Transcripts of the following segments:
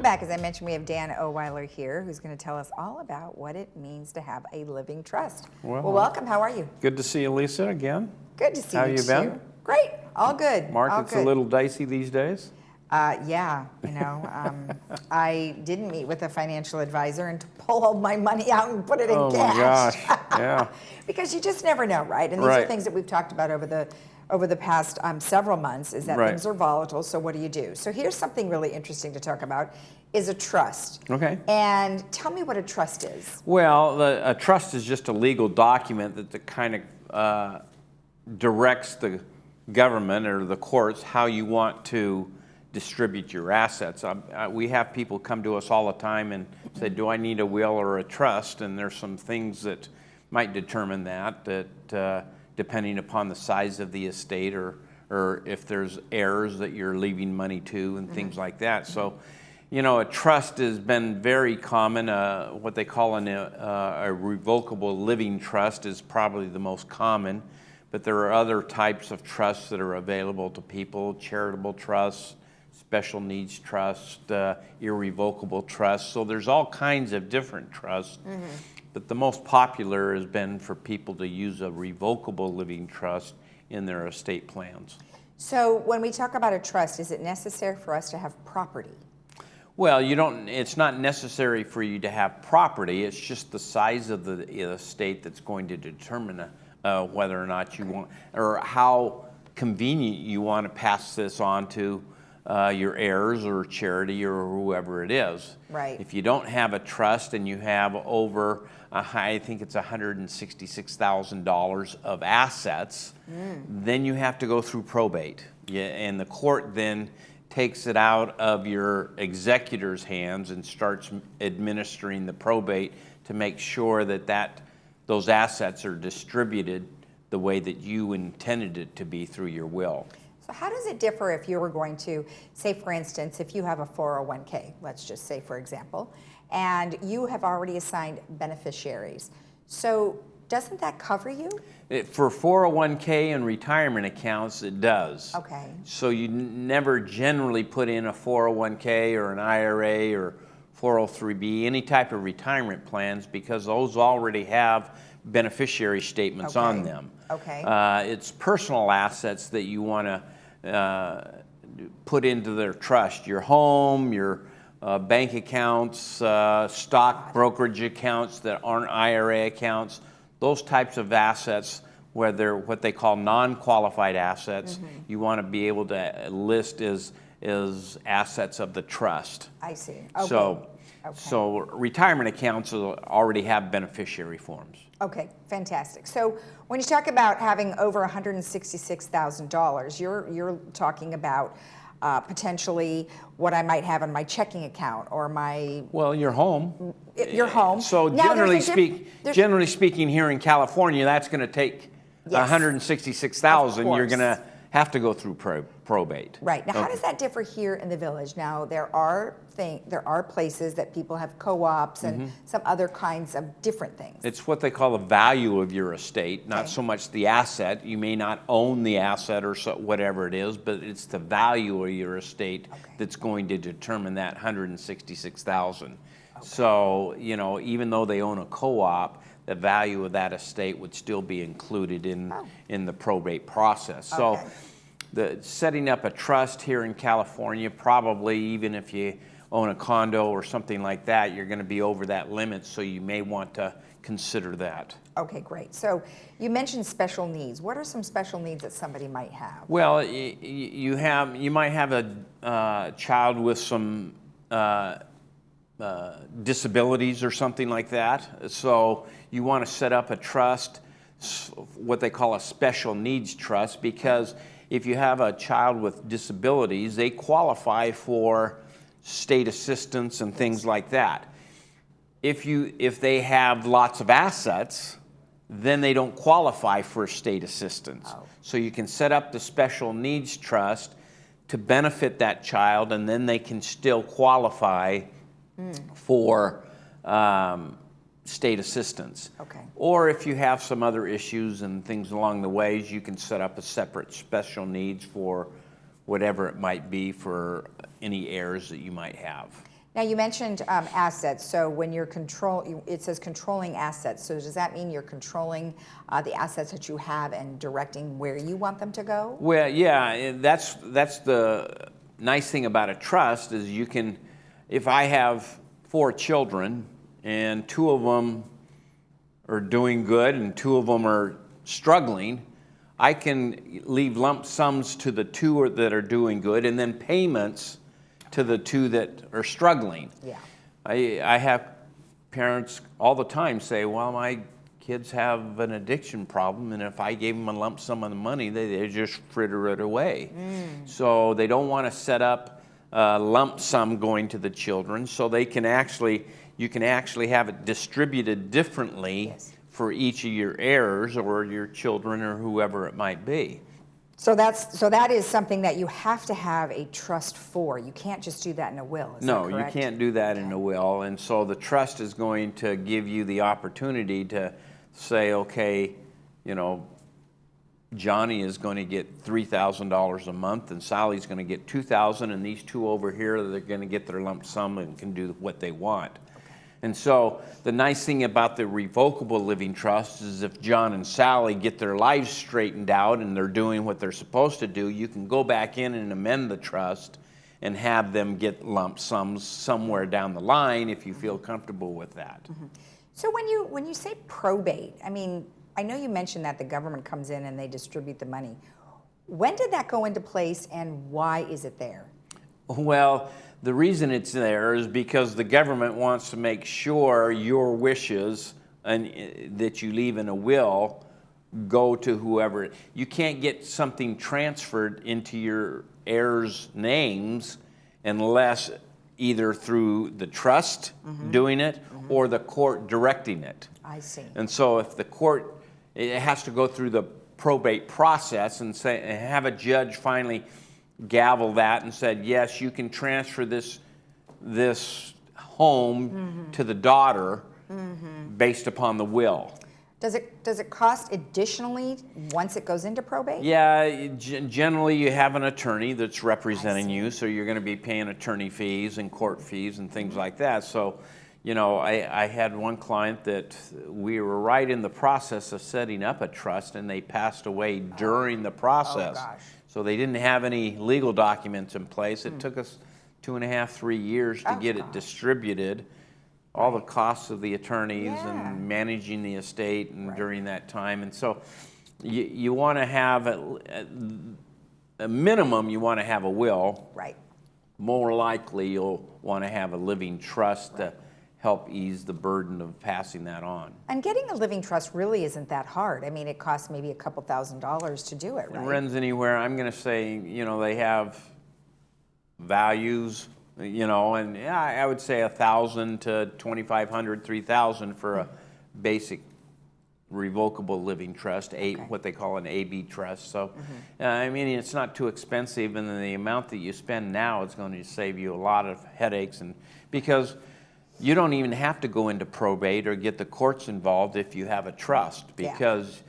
back. As I mentioned, we have Dan Oweiler here, who's going to tell us all about what it means to have a living trust. Well, welcome. How are you? Good to see you, Lisa, again. Good to see you, How you been? Great. All good. Market's all good. a little dicey these days? Yeah, I didn't meet with a financial advisor and to pull all my money out and put it in cash. Oh, my gosh. Yeah. Because you just never know, right? And these are things that we've talked about over the past several months, is that things are volatile, so what do you do? So here's something really interesting to talk about, is a trust. Okay. And tell me what a trust is. Well, a trust is just a legal document that kind of directs the government or the courts how you want to distribute your assets. We have people come to us all the time and say, do I need a will or a trust? And there's some things that might determine that depending upon the size of the estate or if there's heirs that you're leaving money to and things like that. So, a trust has been very common. What they call a revocable living trust is probably the most common, but there are other types of trusts that are available to people, charitable trusts, special needs trust, irrevocable trust. So there's all kinds of different trusts, but the most popular has been for people to use a revocable living trust in their estate plans. So when we talk about a trust, is it necessary for us to have property? Well, it's not necessary for you to have property. It's just the size of the estate that's going to determine whether or not you want, or how convenient you want to pass this on to your heirs or charity or whoever it is. Right. If you don't have a trust and you have over, I think it's $166,000 of assets, then you have to go through probate. And the court then takes it out of your executor's hands and starts administering the probate to make sure that those assets are distributed the way that you intended it to be through your will. So how does it differ if you were going to, say for instance, if you have a 401k, let's just say for example, and you have already assigned beneficiaries. So doesn't that cover you? For 401k and retirement accounts, it does. Okay. So you never generally put in a 401k or an IRA or 403b, any type of retirement plans, because those already have beneficiary statements on them. Okay. It's personal assets that you want to put into their trust. Your home, your bank accounts, stock brokerage accounts that aren't IRA accounts, those types of assets, where they're what they call non-qualified assets, you want to be able to list as assets of the trust. I see. Okay. So retirement accounts already have beneficiary forms. Okay, fantastic. So when you talk about having over $166,000, you're talking about potentially what I might have in my checking account or my... Well, your home. Your home. So now, generally speaking, here in California, that's going to take $166,000. You're going to have to go through probate. Right. Now, how does that differ here in the village? Now, there are places that people have co-ops and some other kinds of different things. It's what they call the value of your estate, not so much the asset. You may not own the asset or whatever it is, but it's the value of your estate that's going to determine that $166,000. Okay. So, even though they own a co-op, the value of that estate would still be included in the probate process. So setting up a trust here in California, probably even if you own a condo or something like that, you're going to be over that limit, so you may want to consider that. Okay, great. So you mentioned special needs. What are some special needs that somebody might have? Well, you might have a child with some disabilities or something like that. So you want to set up a trust, what they call a special needs trust, because if you have a child with disabilities, they qualify for state assistance and things like that. If they have lots of assets, then they don't qualify for state assistance. So you can set up the special needs trust to benefit that child, and then they can still qualify for state assistance. Okay. Or if you have some other issues and things along the ways, you can set up a separate special needs for whatever it might be for any heirs that you might have. Now, you mentioned assets. So when you're it says controlling assets. So does that mean you're controlling the assets that you have and directing where you want them to go? Well, yeah, that's the nice thing about a trust is you can, if I have 4 children and 2 of them are doing good and 2 of them are struggling, I can leave lump sums to the 2 that are doing good and then payments to the 2 that are struggling. Yeah. I have parents all the time say, well, my kids have an addiction problem, and if I gave them a lump sum of the money, they just fritter it away. So they don't want to set up a lump sum going to the children, so you can actually have it distributed differently for each of your heirs or your children or whoever it might be. So that is something that you have to have a trust for. You can't just do that in a will. Is that correct? You can't do that in a will. And so the trust is going to give you the opportunity to say, okay, Johnny is going to get $3,000 a month and Sally's going to get $2,000, and these 2 over here, they're going to get their lump sum and can do what they want. And so the nice thing about the revocable living trust is if John and Sally get their lives straightened out and they're doing what they're supposed to do, you can go back in and amend the trust and have them get lump sums somewhere down the line if you feel comfortable with that. Mm-hmm. So when you say probate, I mean, I know you mentioned that the government comes in and they distribute the money. When did that go into place and why is it there? Well, the reason it's there is because the government wants to make sure your wishes that you leave in a will go to whoever. You can't get something transferred into your heirs' names unless either through the trust doing it or the court directing it. I see. And so if the court, it has to go through the probate process and have a judge finally gavel that and said, yes, you can transfer this home to the daughter based upon the will. Does it cost additionally once it goes into probate? Yeah, generally you have an attorney that's representing you, so you're going to be paying attorney fees and court fees and things like that. So, I had one client that we were right in the process of setting up a trust, and they passed away during the process. Oh, gosh. So they didn't have any legal documents in place. It took us 2.5, 3 years to get it distributed. All the costs of the attorneys and managing the estate and during that time. And so you want to have a minimum, you want to have a will. Right. More likely you'll want to have a living trust to help ease the burden of passing that on. And getting a living trust really isn't that hard. I mean, it costs maybe a couple $1,000s to do it, right? It runs anywhere. I'm going to say, they have values, and I would say $1,000 to $2,500, $3,000 for a basic revocable living trust, what they call an AB trust. So, it's not too expensive, and the amount that you spend now is going to save you a lot of headaches, and because you don't even have to go into probate or get the courts involved if you have a trust, because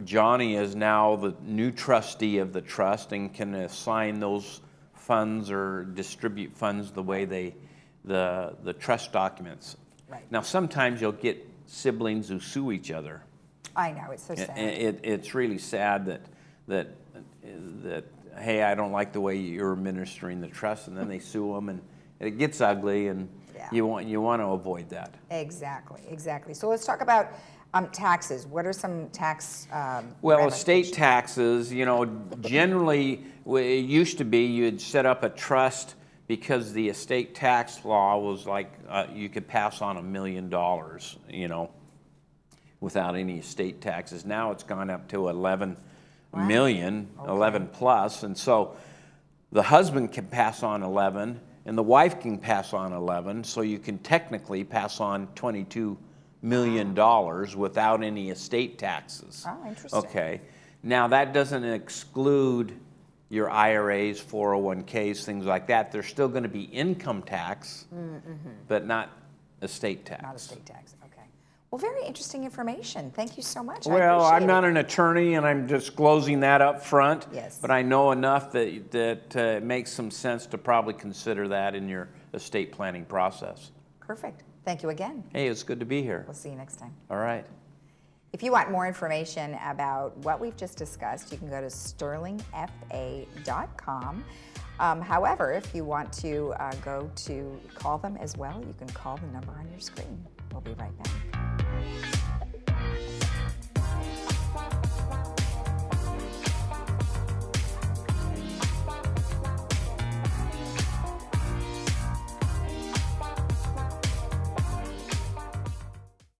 Johnny is now the new trustee of the trust and can assign those funds or distribute funds the way the trust documents. Right. Now sometimes you'll get siblings who sue each other. I know, it's so sad. It's really sad that hey, I don't like the way you're administering the trust, and then they sue them, and it gets ugly, and you want to avoid that. Exactly. So let's talk about taxes. What are some tax Well, estate taxes, generally, it used to be you'd set up a trust because the estate tax law was like you could pass on $1 million, without any estate taxes. Now it's gone up to 11 million, 11 plus, and so the husband can pass on 11 and the wife can pass on 11, so you can technically pass on $22 million without any estate taxes. Oh, interesting. Okay. Now that doesn't exclude your IRAs, 401ks, things like that. There's still going to be income tax, but not estate tax. Not estate tax, okay. Well, very interesting information. Thank you so much. Well, I I'm appreciate not it. an attorney, and I'm disclosing that up front. Yes. But I know enough that it makes some sense to probably consider that in your estate planning process. Perfect. Thank you again. Hey, it's good to be here. We'll see you next time. All right. If you want more information about what we've just discussed, you can go to sterlingfa.com. However, if you want to go to call them as well, you can call the number on your screen. We'll be right back.